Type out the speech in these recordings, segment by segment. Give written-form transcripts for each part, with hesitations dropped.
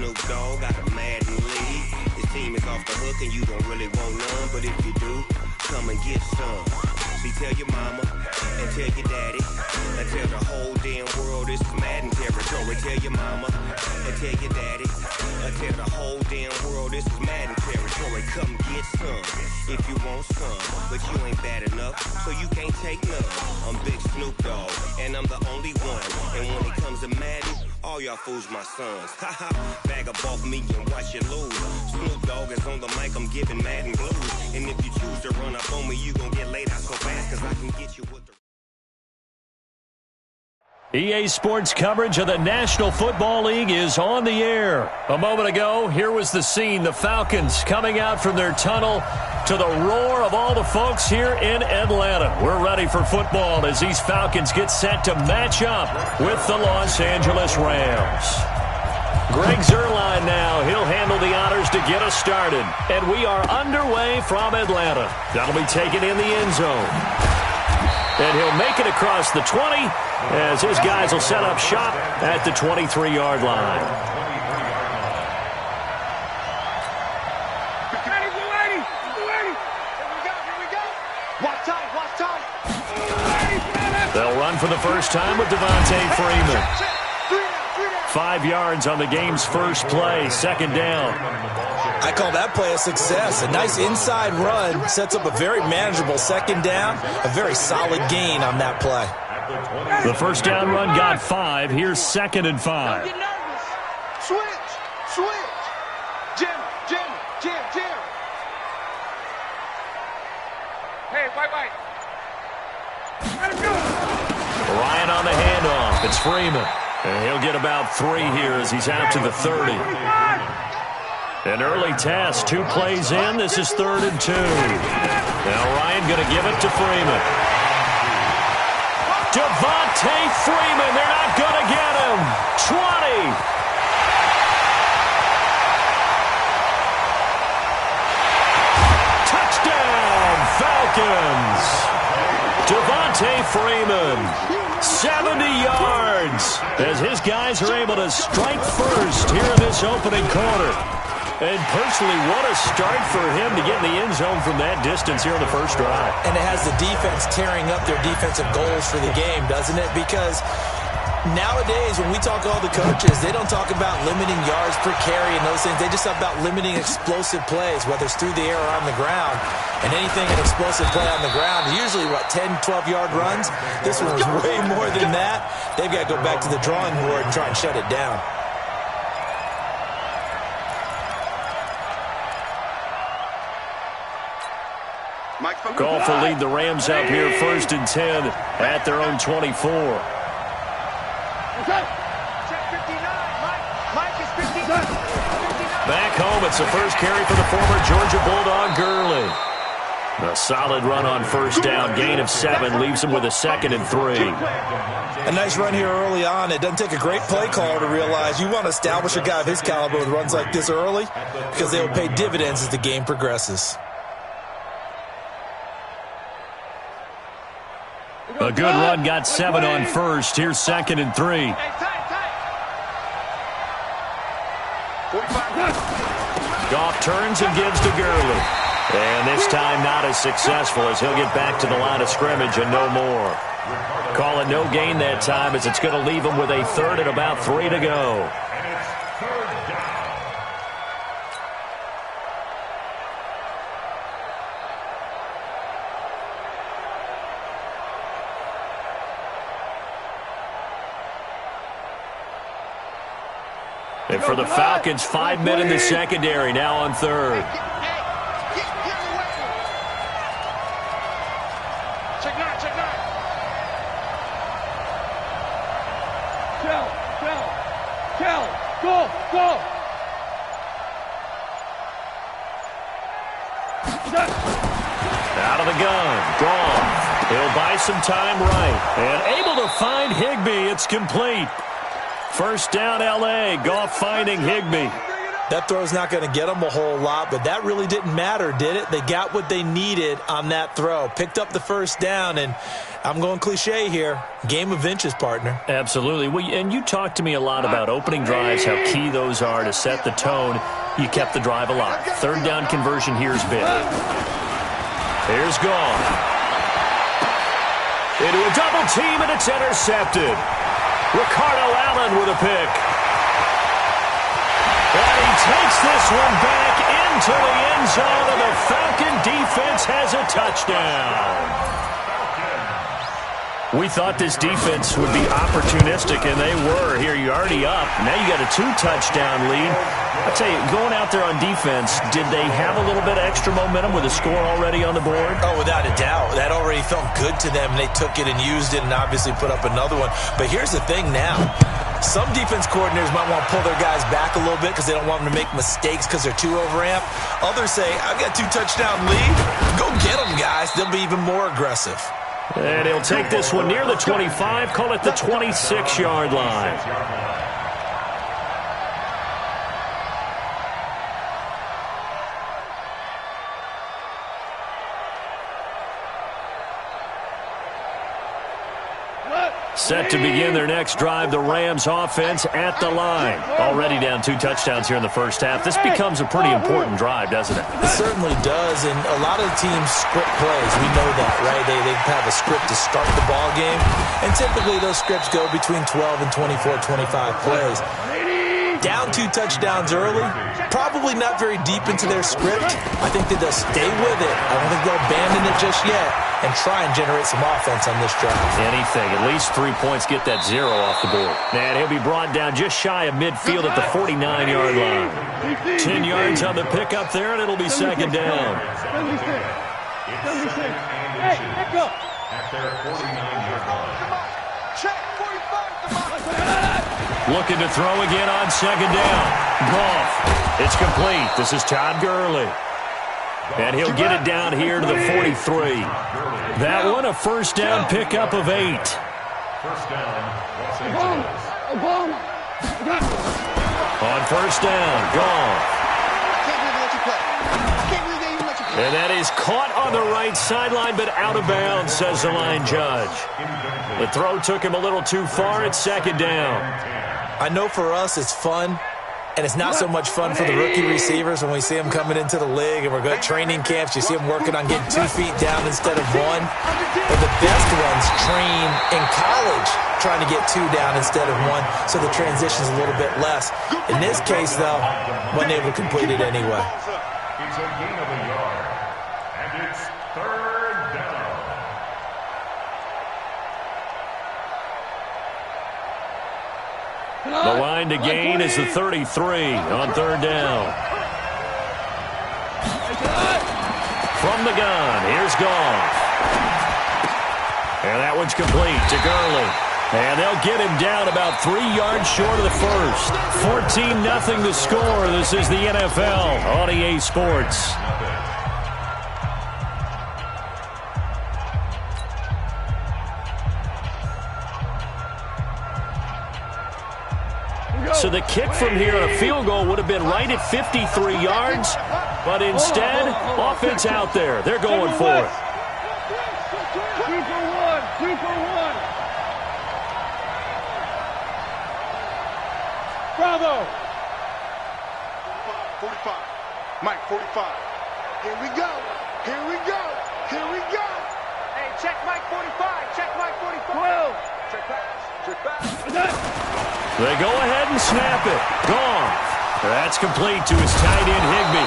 Snoop Dogg, got a Madden lead. This team is off the hook and you don't really want none, but if you do, come and get some. See, tell your mama and tell your daddy and tell the whole damn world this is Madden territory. Tell your mama and tell your daddy and tell the whole damn world this is Madden territory. Come get some if you want some, but you ain't bad enough, so you can't take none. I'm Big Snoop Dogg, and I'm the only one. And when it comes to Madden, all y'all fools my sons. Haha, bag up off me and watch you lose. Snoop Dogg is on the mic, I'm giving Madden blues. And if you choose to run up on me, you gon' get laid out so fast, cause I can get you with the... EA Sports coverage of the National Football League is on the air. A moment ago, here was the scene. The Falcons coming out from their tunnel to the roar of all the folks here in Atlanta. We're ready for football as these Falcons get set to match up with the Los Angeles Rams. Greg Zuerlein now. He'll handle the honors to get us started. And we are underway from Atlanta. That'll be taken in the end zone. And he'll make it across the 20 as his guys will set up shop at the 23-yard line. They'll run for the first time with Devontae Freeman. 5 yards on the game's first play, second down. I call that play a success. A nice inside run sets up a very manageable second down, a very solid gain on that play. The first down run got 5. Here's second and 5. Don't get nervous. Switch. Jim. Hey, white. Let him go. Ryan on the handoff. It's Freeman. And he'll get about 3 here as he's out to the 30. An early test, 2 plays in. This is 3rd and 2. Now Ryan going to give it to Freeman. Devontae Freeman, they're not going to get him. 20. Touchdown, Falcons. Devontae Freeman. 70 yards as his guys are able to strike first here in this opening quarter. And personally, what a start for him to get in the end zone from that distance here in the first drive. And it has the defense tearing up their defensive goals for the game, doesn't it? Because nowadays, when we talk to all the coaches, they don't talk about limiting yards per carry and those things. They just talk about limiting explosive plays, whether it's through the air or on the ground. And anything an explosive play on the ground, usually, 10, 12-yard runs? This one was way more than that. They've got to go back to the drawing board and try and shut it down. Goff will lead the Rams up here 1st and 10 at their own 24. Back home, it's the first carry for the former Georgia Bulldog, Gurley. A solid run on first down, gain of 7, leaves him with a 2nd and 3. A nice run here early on. It doesn't take a great play caller to realize you want to establish a guy of his caliber with runs like this early because they will pay dividends as the game progresses. A good run, got 7 on first. Here's 2nd and 3. Goff turns and gives to Gurley. And this time not as successful as he'll get back to the line of scrimmage and no more. Call it no gain that time as it's going to leave him with a 3rd and about 3 to go. And for the Falcons, 5 men in the secondary, now on 3rd. Check 9. Kel, go. Out of the gun, Goff. He'll buy some time right. And able to find Higbee. It's complete. First down, L.A. Goff finding Higbee. That throw's not going to get them a whole lot, but that really didn't matter, did it? They got what they needed on that throw. Picked up the first down, and I'm going cliche here. Game of inches, partner. Absolutely. Well, and you talked to me a lot about opening drives, how key those are to set the tone. You kept the drive alive. Third down conversion here's big. Here's gone. Into a double team, and it's intercepted. Ricardo Allen with a pick. And he takes this one back into the end zone, and the Falcon defense has a touchdown. We thought this defense would be opportunistic, and they were. Here, you're already up. Now you got a 2-touchdown lead. I tell you, going out there on defense, did they have a little bit of extra momentum with a score already on the board? Oh, without a doubt. That already felt good to them. They took it and used it and obviously put up another one. But here's the thing now. Some defense coordinators might want to pull their guys back a little bit because they don't want them to make mistakes because they're too overamped. Others say, I've got 2-touchdown lead. Go get them, guys. They'll be even more aggressive. And he'll take this one near the 25, call it the 26-yard line. Set to begin their next drive, the Rams offense at the line. Already down 2 touchdowns here in the first half. This becomes a pretty important drive, doesn't it? It certainly does, and a lot of the teams script plays. We know that, right? They have a script to start the ball game, and typically those scripts go between 12 and 24, 25 plays. Down 2 touchdowns early, probably not very deep into their script. I think that they'll stay with it. I don't think they'll abandon it just yet and try and generate some offense on this drive. Anything. At least 3 points, get that 0 off the board. And he'll be brought down just shy of midfield at the 49-yard line. 10 yards on the pickup there, and it'll be second down. Hey, let go. At their 49-yard line. Check 45. Looking to throw again on second down. Goff. It's complete. This is Todd Gurley. And he'll get it down here to the 43. That one, a first down pickup of 8. First down, Los Angeles. Obama. On first down, Goff. And that is caught on the right sideline, but out of bounds, says the line judge. The throw took him a little too far. It's second down. I know for us it's fun, and it's not so much fun for the rookie receivers when we see them coming into the league and we're going to training camps. You see them working on getting 2 feet down instead of 1. But the best ones train in college trying to get 2 down instead of 1, so the transition's a little bit less. In this case, though, wasn't able to complete it anyway. It's a gain of a yard, and it's third down. The line to gain is the 33 on third down. From the gun, here's Goff. And that one's complete to Gurley. And they'll get him down about 3 yards short of the first. 14-0 the score. This is the NFL on EA Sports. So the kick from here on a field goal would have been right at 53 yards, but instead, offense out there. They're going for it. 2 for 1. 2 for 1. Bravo. 45. Mike, 45. Here we go. Here we go. Here we go. Hey, check Mike 45. Check Mike 45. 12. Check pass. Check pass. They go ahead and snap it. Goff. That's complete to his tight end, Higbee.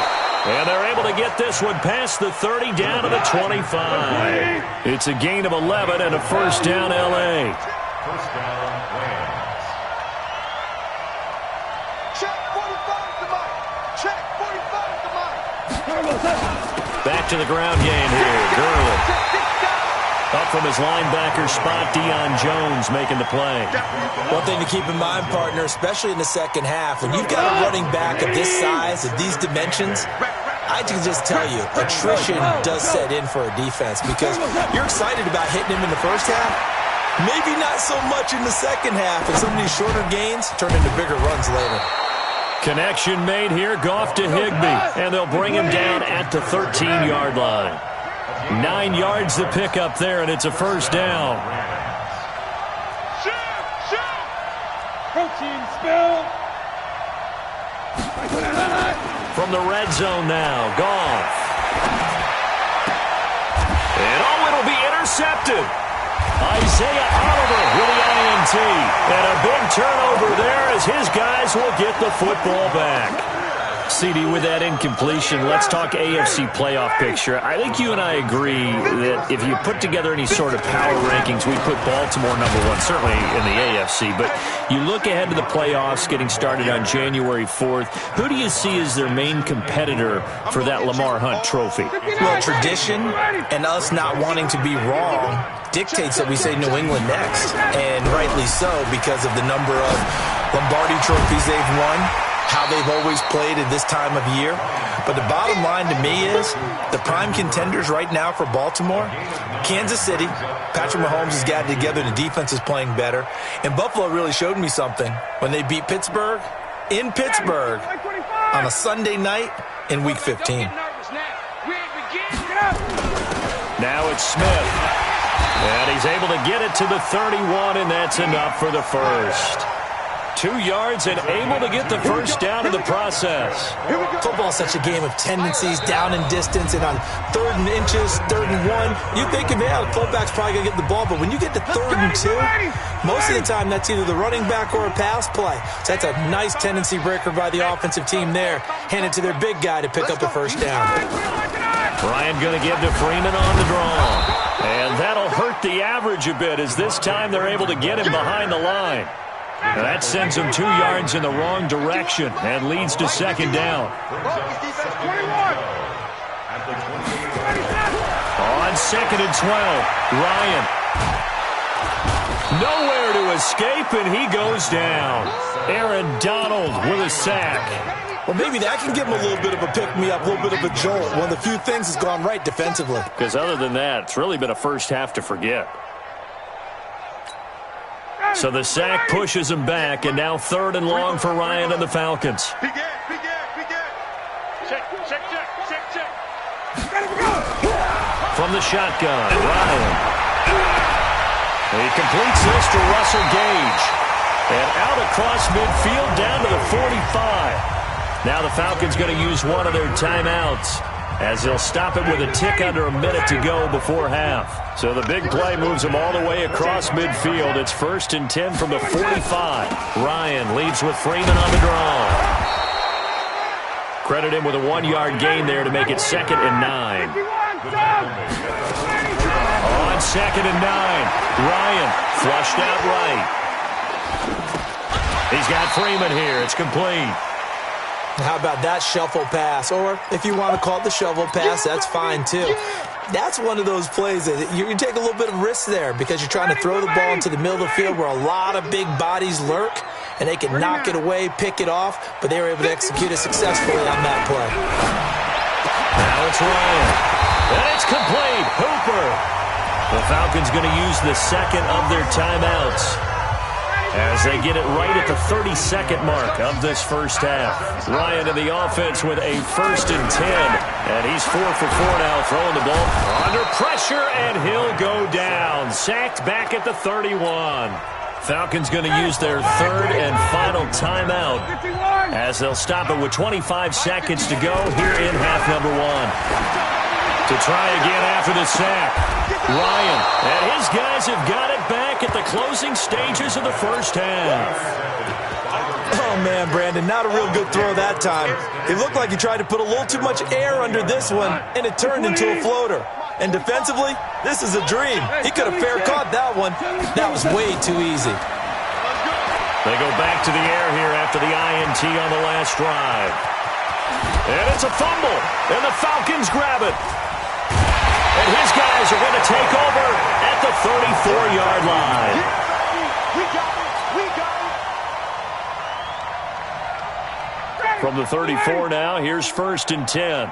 And they're able to get this one past the 30 down to the 25. It's a gain of 11 and a first down, L.A. First down, Rams. Check 45 to Mike. Check 45 to Mike. Back to the ground game here. Gurley. Up from his linebacker spot, Deion Jones making the play. One thing to keep in mind, partner, especially in the second half, when you've got a running back of this size, of these dimensions, I can just tell you, attrition does set in for a defense because you're excited about hitting him in the first half. Maybe not so much in the second half, and some of these shorter gains turn into bigger runs later. Connection made here. Goff to Higbee. And they'll bring him down at the 13-yard line. 9 yards to pick up there, and it's a first down. Protein spill. From the red zone now, Goff. And it'll be intercepted. Isaiah Oliver with the INT. And a big turnover there as his guys will get the football back. CD, with that incompletion, let's talk AFC playoff picture. I think you and I agree that if you put together any sort of power rankings, we'd put Baltimore #1, certainly in the AFC. But you look ahead to the playoffs getting started on January 4th. Who do you see as their main competitor for that Lamar Hunt trophy? Well, tradition and us not wanting to be wrong dictates that we say New England next. And rightly so, because of the number of Lombardi trophies they've won, how they've always played at this time of year. But the bottom line to me is the prime contenders right now for Baltimore, Kansas City. Patrick Mahomes has gotten together. The defense is playing better. And Buffalo really showed me something when they beat Pittsburgh in Pittsburgh on a Sunday night in Week 15. Now it's Smith. And he's able to get it to the 31, and that's enough for the first. 2 yards and able to get the first down in the process. Football's such a game of tendencies, down and distance, and on 3rd and inches, 3rd and 1, you think, yeah, the fullback's probably going to get the ball, but when you get to 3rd and 2, most of the time that's either the running back or a pass play. So that's a nice tendency breaker by the offensive team there. Hand it to their big guy to pick up a first down. Ryan going to give to Freeman on the draw. And that'll hurt the average a bit as this time they're able to get him behind the line. Now that sends him 2 yards in the wrong direction and leads to second down. On 2nd and 12, Ryan. Nowhere to escape, and he goes down. Aaron Donald with a sack. Well, maybe that can give him a little bit of a pick-me-up, a little bit of a jolt. One of the few things that's gone right defensively. Because other than that, it's really been a first half to forget. So the sack pushes him back, and now 3rd and long for Ryan and the Falcons. Check. From the shotgun, Ryan. He completes this to Russell Gage. And out across midfield down to the 45. Now the Falcons going to use one of their timeouts, as they'll stop it with a tick under a minute to go before half. So the big play moves them all the way across midfield. It's 1st and 10 from the 45. Ryan leads with Freeman on the draw. Credit him with a 1-yard gain there to make it 2nd and 9. On 2nd and 9, Ryan flushed out right. He's got Freeman here. It's complete. How about that shuffle pass? Or if you want to call it the shovel pass, that's fine too. That's one of those plays that you take a little bit of risk there because you're trying to throw the ball into the middle of the field where a lot of big bodies lurk, and they can knock it away, pick it off, but they were able to execute it successfully on that play. Now it's Ryan. And it's complete. Hooper. The Falcons going to use the 2nd of their timeouts as they get it right at the 32nd mark of this first half. Ryan in the offense with a 1st and 10. And he's 4 for 4 now, throwing the ball under pressure, and he'll go down. Sacked back at the 31. Falcons going to use their 3rd and final timeout as they'll stop it with 25 seconds to go here in half number 1. To try again after the sack, Ryan and his guys have got it back at the closing stages of the first half. Oh, man, Brandon, not a real good throw that time. It looked like he tried to put a little too much air under this one, and it turned into a floater. And defensively, this is a dream. He could have fair caught that one. That was way too easy. They go back to the air here after the INT on the last drive. And it's a fumble, and the Falcons grab it. And his guys are going to take over at the 34-yard line. From the 34 now, here's 1st and 10.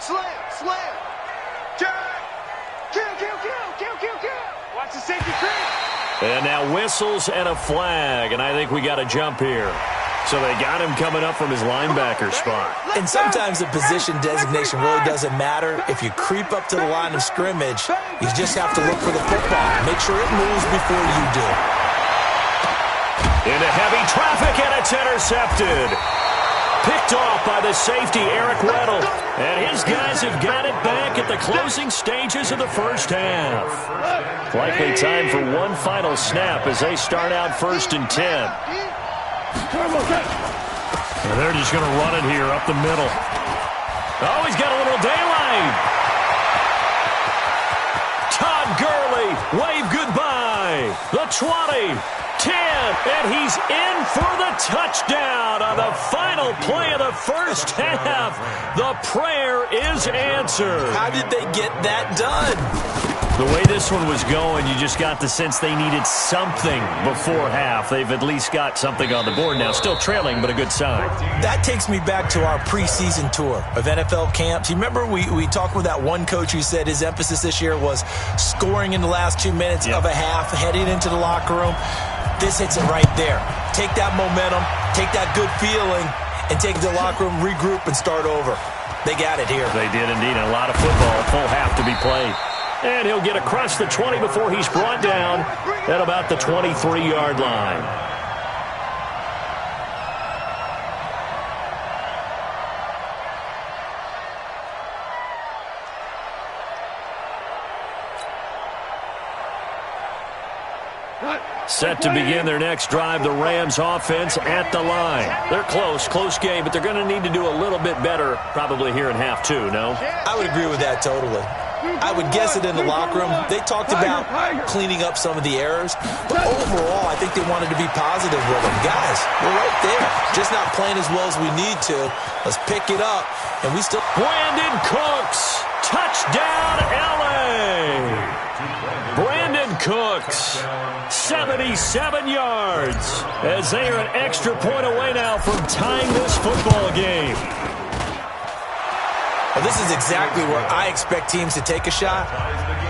Slam. Kill. And now whistles and a flag, and I think we got a jump here. So they got him coming up from his linebacker spot. And sometimes the position designation really doesn't matter. If you creep up to the line of scrimmage, you just have to look for the football. Make sure it moves before you do. Into heavy traffic, and it's intercepted. Picked off by the safety, Eric Weddle. And his guys have got it back at the closing stages of the first half. Likely time for one final snap as they start out 1st and 10. And they're just going to run it here up the middle. Oh, he's got a little daylight. Todd Gurley, wave goodbye. The 20. 10, and he's in for the touchdown on the final play of the first half. The prayer is answered. How did they get that done? The way this one was going, you just got the sense they needed something before half. They've at least got something on the board now. Still trailing, but a good sign. That takes me back to our preseason tour of NFL camps. You remember we talked with that one coach who said his emphasis this year was scoring in the last 2 minutes of a half, heading into the locker room. This hits it right there. Take that momentum, take that good feeling, and take it to the locker room, regroup, and start over. They got it here. They did indeed. A lot of football, a full half to be played. And he'll get across the 20 before he's brought down at about the 23-yard line. Set to begin their next drive, the Rams offense at the line. They're close game, but they're going to need to do a little bit better probably here in half two, no? I would agree with that totally. I would guess it in the locker room. They talked about cleaning up some of the errors, but overall, I think they wanted to be positive with them. Guys, we're right there. Just not playing as well as we need to. Let's pick it up, and we still... Brandon Cooks, touchdown, L.A. Brandon Cooks, 77 yards, as they are an extra point away now from tying this football game. Well, this is exactly where I expect teams to take a shot.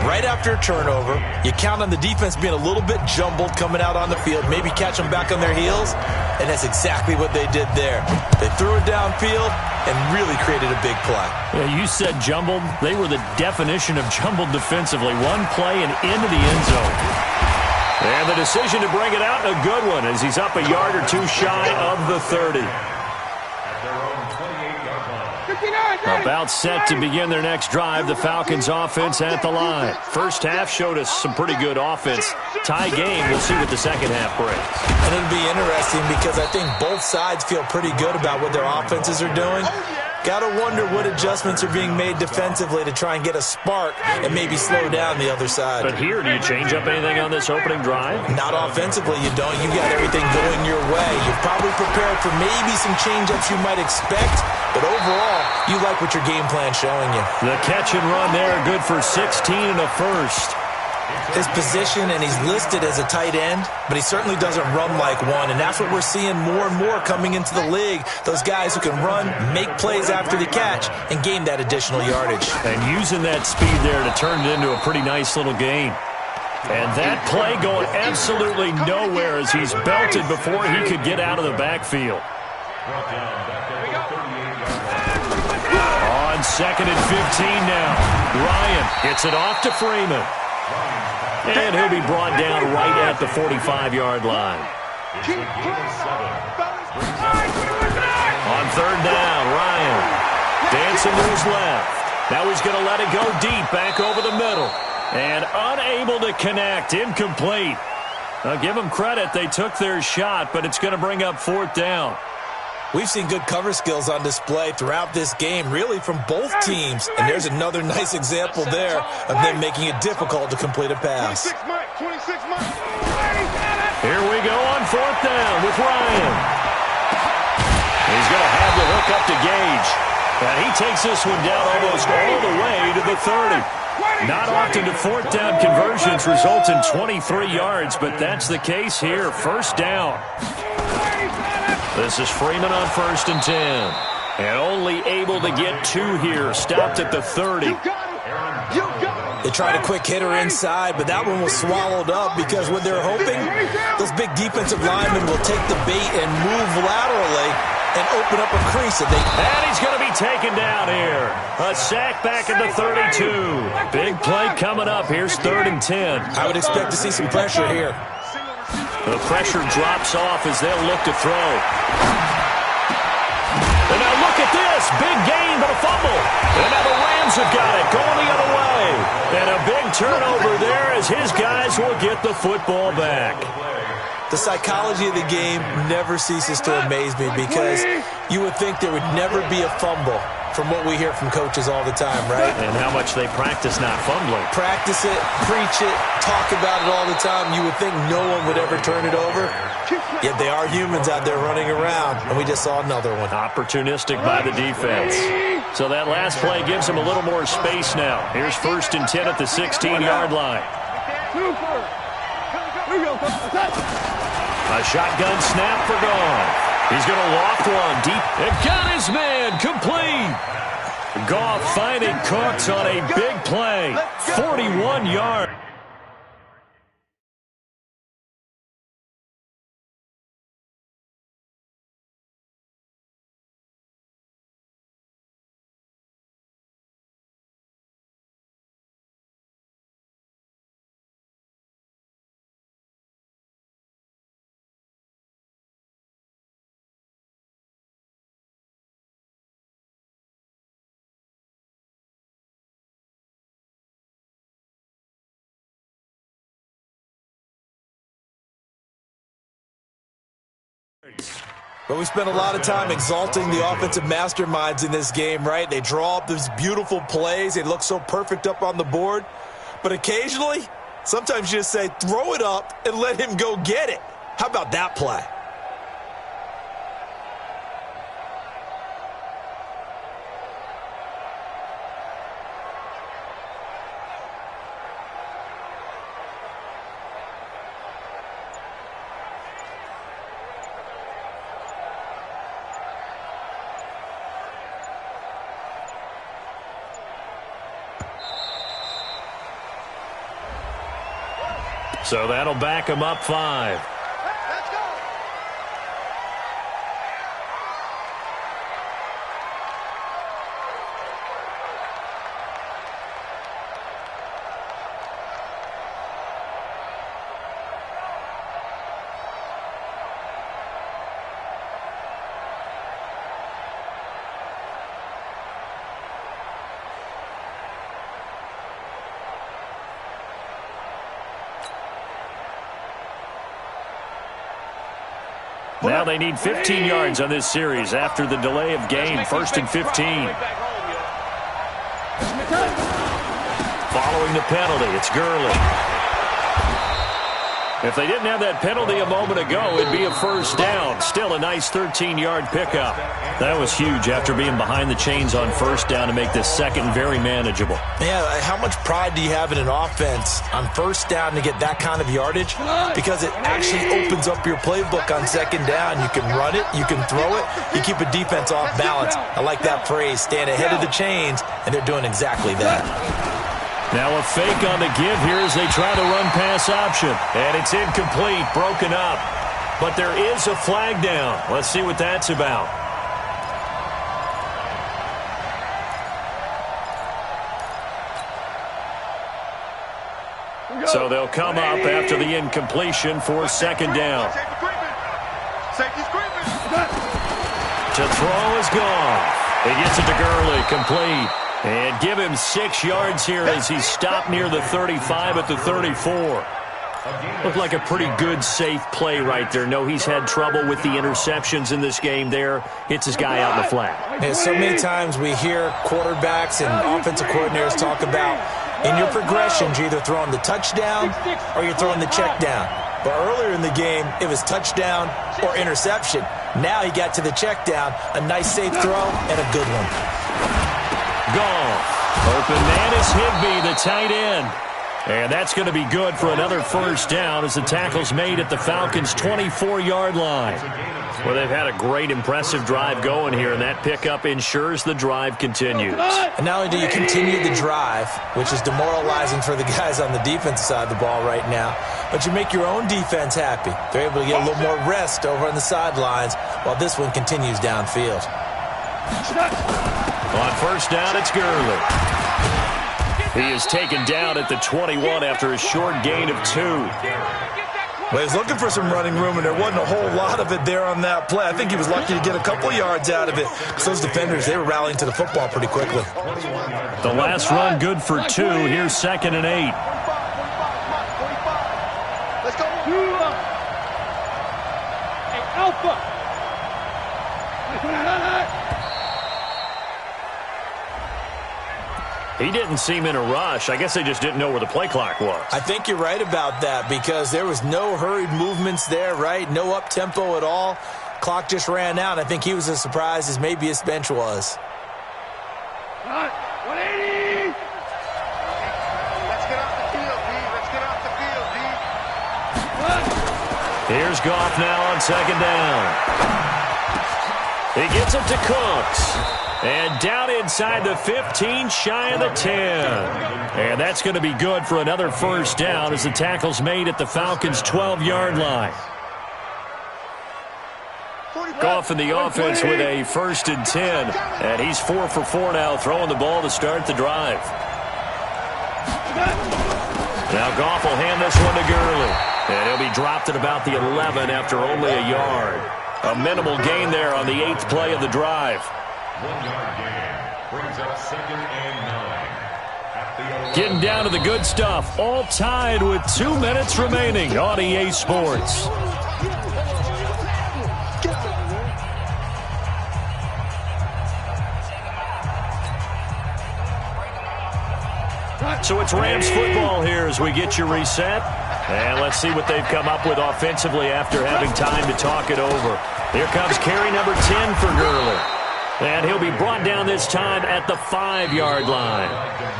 Right after a turnover, you count on the defense being a little bit jumbled coming out on the field, maybe catch them back on their heels, and that's exactly what they did there. They threw it downfield and really created a big play. Yeah, you said jumbled. They were the definition of jumbled defensively. One play and into the end zone. And the decision to bring it out, a good one, as he's up a yard or two shy of the 30. About set to begin their next drive, the Falcons offense at the line. First half showed us some pretty good offense. Tie game, we'll see what the second half brings. And it'll be interesting because I think both sides feel pretty good about what their offenses are doing. Got to wonder what adjustments are being made defensively to try and get a spark and maybe slow down the other side. But here, do you change up anything on this opening drive? Not offensively, you don't. You got everything going your way. You're probably prepared for maybe some change-ups you might expect, but overall, you like what your game plan's showing you. The catch and run there, good for 16 and a first. His position, and he's listed as a tight end, but he certainly doesn't run like one, and that's what we're seeing more and more coming into the league. Those guys who can run, make plays after the catch, and gain that additional yardage. And using that speed there to turn it into a pretty nice little game. And that play going absolutely nowhere as he's belted before he could get out of the backfield. On 2nd and 15 now. Ryan hits it off to Freeman. And he'll be brought down right at the 45-yard line. On 3rd down, Ryan dancing to his left. Now he's going to let it go deep, back over the middle. And unable to connect, incomplete. Now give them credit, they took their shot, but it's going to bring up 4th down. We've seen good cover skills on display throughout this game, really from both teams. And there's another nice example there of them making it difficult to complete a pass. 26 Mike. Here we go on 4th down with Ryan. He's going to have the hook up to Gage. And he takes this one down almost all the way to the 30. Not often do 4th down conversions result in 23 yards, but that's the case here. 1st down. This is Freeman on 1st and 10. And only able to get 2 here. Stopped at the 30. You got it. You got it. They tried a quick hitter inside, but that one was swallowed up because what they're hoping, those big defensive linemen will take the bait and move laterally and open up a crease. And he's going to be taken down here. A sack back at the 32. Big play coming up. Here's 3rd and 10. I would expect to see some pressure here. The pressure drops off as they'll look to throw. And now look at this. Big gain, but a fumble. And now the Rams have got it, going the other way. And a big turnover there as his guys will get the football back. The psychology of the game never ceases to amaze me because you would think there would never be a fumble from what we hear from coaches all the time, right? And how much they practice not fumbling. Practice it, preach it, talk about it all the time. You would think no one would ever turn it over. Yet they are humans out there running around, and we just saw another one. Opportunistic by the defense. So that last play gives them a little more space now. Here's 1st and 10 at the 16-yard line. A shotgun snap for Goff. He's going to loft one deep and got his man complete. Goff finding Cooks on a big play. 41 yards. But we spent a lot of time exalting the offensive masterminds in this game, right? They draw up these beautiful plays. They look so perfect up on the board. But occasionally, sometimes you just say, throw it up and let him go get it. How about that play? So that'll back him up 5. Now they need 15 yards on this series after the delay of game. 1st and 15. Following the penalty, it's Gurley. If they didn't have that penalty a moment ago, it'd be a 1st down. Still a nice 13-yard pickup. That was huge after being behind the chains on 1st down to make this 2nd very manageable. Yeah, how much pride do you have in an offense on 1st down to get that kind of yardage? Because it actually opens up your playbook on 2nd down. You can run it, you can throw it, you keep a defense off balance. I like that phrase, stand ahead of the chains, and they're doing exactly that. Now a fake on the give here as they try to run pass option. And it's incomplete, broken up. But there is a flag down. Let's see what that's about. So they'll come up after the incompletion for 2nd down. To throw is gone. He gets it to Gurley, complete. And give him 6 yards here as he's stopped near the 35 at the 34. Looked like a pretty good, safe play right there. No, he's had trouble with the interceptions in this game there. Hits his guy out in the flat. Yeah, so many times we hear quarterbacks and offensive coordinators talk about in your progressions, you're either throwing the touchdown or you're throwing the check down. But earlier in the game, it was touchdown or interception. Now he got to the check down, a nice safe throw, and a good one. Goff. Open man is Higbee, the tight end. And that's going to be good for another first down as the tackle's made at the Falcons' 24-yard line. Well, they've had a great, impressive drive going here, and that pickup ensures the drive continues. And not only do you continue the drive, which is demoralizing for the guys on the defensive side of the ball right now, but you make your own defense happy. They're able to get a little more rest over on the sidelines while this one continues downfield. On first down, it's Gurley. He is taken down at the 21 after a short gain of 2. Well, he was looking for some running room, and there wasn't a whole lot of it there on that play. I think he was lucky to get a couple yards out of it. Because those defenders, they were rallying to the football pretty quickly. The last run good for 2. Here's 2nd and 8. Let's go. Hey, Alpha. He didn't seem in a rush. I guess they just didn't know where the play clock was. I think you're right about that because there was no hurried movements there, right? No up-tempo at all. Clock just ran out. I think he was as surprised as maybe his bench was. 180. Let's get off the field, D. Let's get off the field, D. Here's Goff now on 2nd down. He gets it to Cooks. And down inside the 15, shy of the 10. And that's going to be good for another first down as the tackle's made at the Falcons' 12-yard line. Goff in the offense with a 1st and 10. And he's 4 for 4 now, throwing the ball to start the drive. Now Goff will hand this one to Gurley. And he'll be dropped at about the 11 after only a yard. A minimal gain there on the 8th play of the drive. 1-yard gain brings up 2nd and 9. Getting down to the good stuff. All tied with 2 minutes remaining on EA Sports. So it's Rams football here as we get you reset. And let's see what they've come up with offensively after having time to talk it over. Here comes carry number 10 for Gurley. And he'll be brought down this time at the 5-yard line.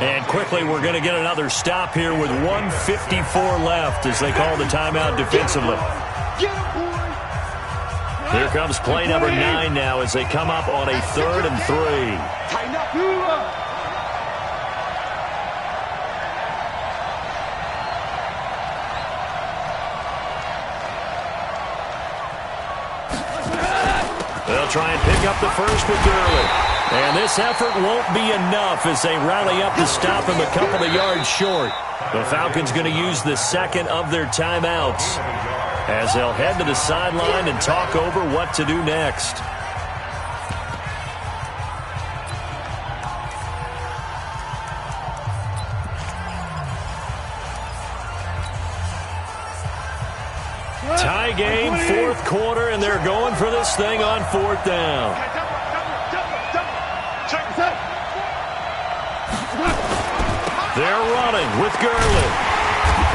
And quickly, we're going to get another stop here with 1:54 left as they call the timeout defensively. Here comes play number 9 now as they come up on a 3rd and 3. They'll try and pick up the first with Gurley. And this effort won't be enough as they rally up to stop him a couple of yards short. The Falcons going to use the 2nd of their timeouts as they'll head to the sideline and talk over what to do next. Tie game, 4th quarter, and they're going for this thing on 4th down. They're running with Gurley.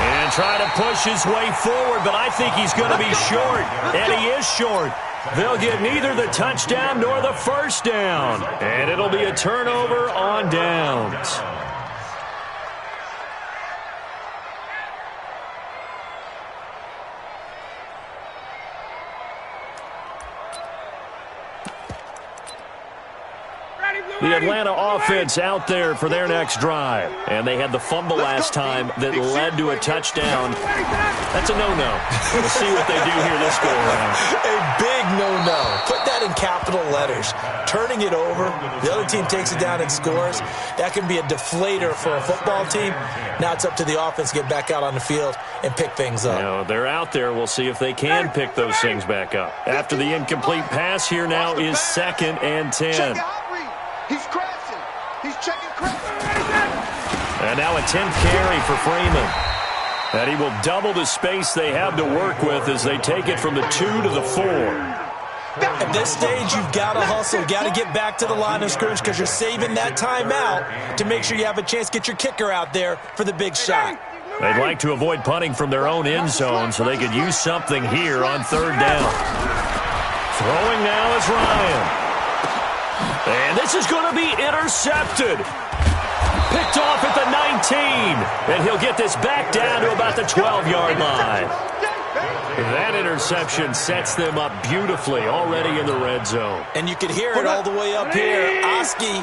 And trying to push his way forward, but I think he's going to be short. And he is short. They'll get neither the touchdown nor the first down. And it'll be a turnover on downs. The Atlanta offense out there for their next drive. And they had the fumble last time that led to a touchdown. That's a no-no. We'll see what they do here this go-around. A big no-no. Put that in capital letters. Turning it over, the other team takes it down and scores. That can be a deflator for a football team. Now it's up to the offense to get back out on the field and pick things up. You know, they're out there. We'll see if they can pick those things back up. After the incomplete pass, here now is 2nd and 10. He's crashing. He's checking crashing. And now a 10th carry for Freeman. And he will double the space they have to work with as they take it from the 2 to the 4. At this stage, you've got to hustle. Got to get back to the line of scrimmage because you're saving that timeout to make sure you have a chance to get your kicker out there for the big shot. They'd like to avoid punting from their own end zone so they could use something here on 3rd down. Throwing now is Ryan. And this is going to be intercepted. Picked off at the 19. And he'll get this back down to about the 12-yard line. That interception sets them up beautifully already in the red zone. And you can hear it all the way up here. Oski,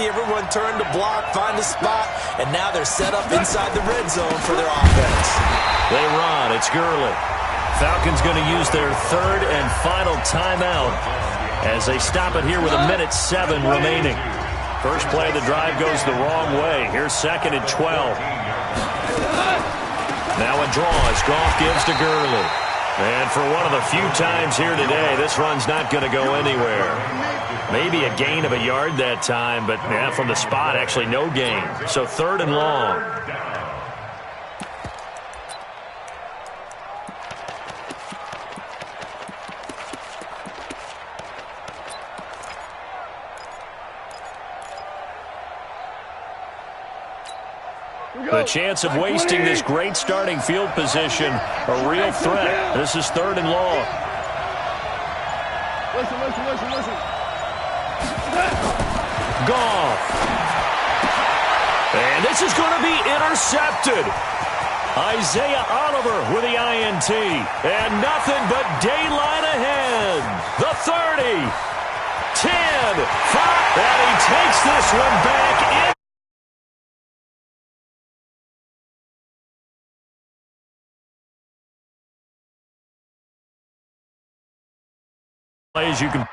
everyone turned to block, find a spot, and now they're set up inside the red zone for their offense. They run. It's Gurley. Falcons going to use their third and final timeout as they stop it here with 1:07 remaining. First play of the drive goes the wrong way. Here's 2nd and 12. Now a draw as Goff gives to Gurley. And for one of the few times here today, this run's not going to go anywhere. Maybe a gain of a yard that time, but from the spot, actually no gain. So 3rd and long. The chance of wasting this great starting field position, a real threat. This is 3rd and long. Listen. Goff. And this is going to be intercepted. Isaiah Oliver with the INT. And nothing but daylight ahead. The 30. 10. 5. And he takes this one back in. Plays you can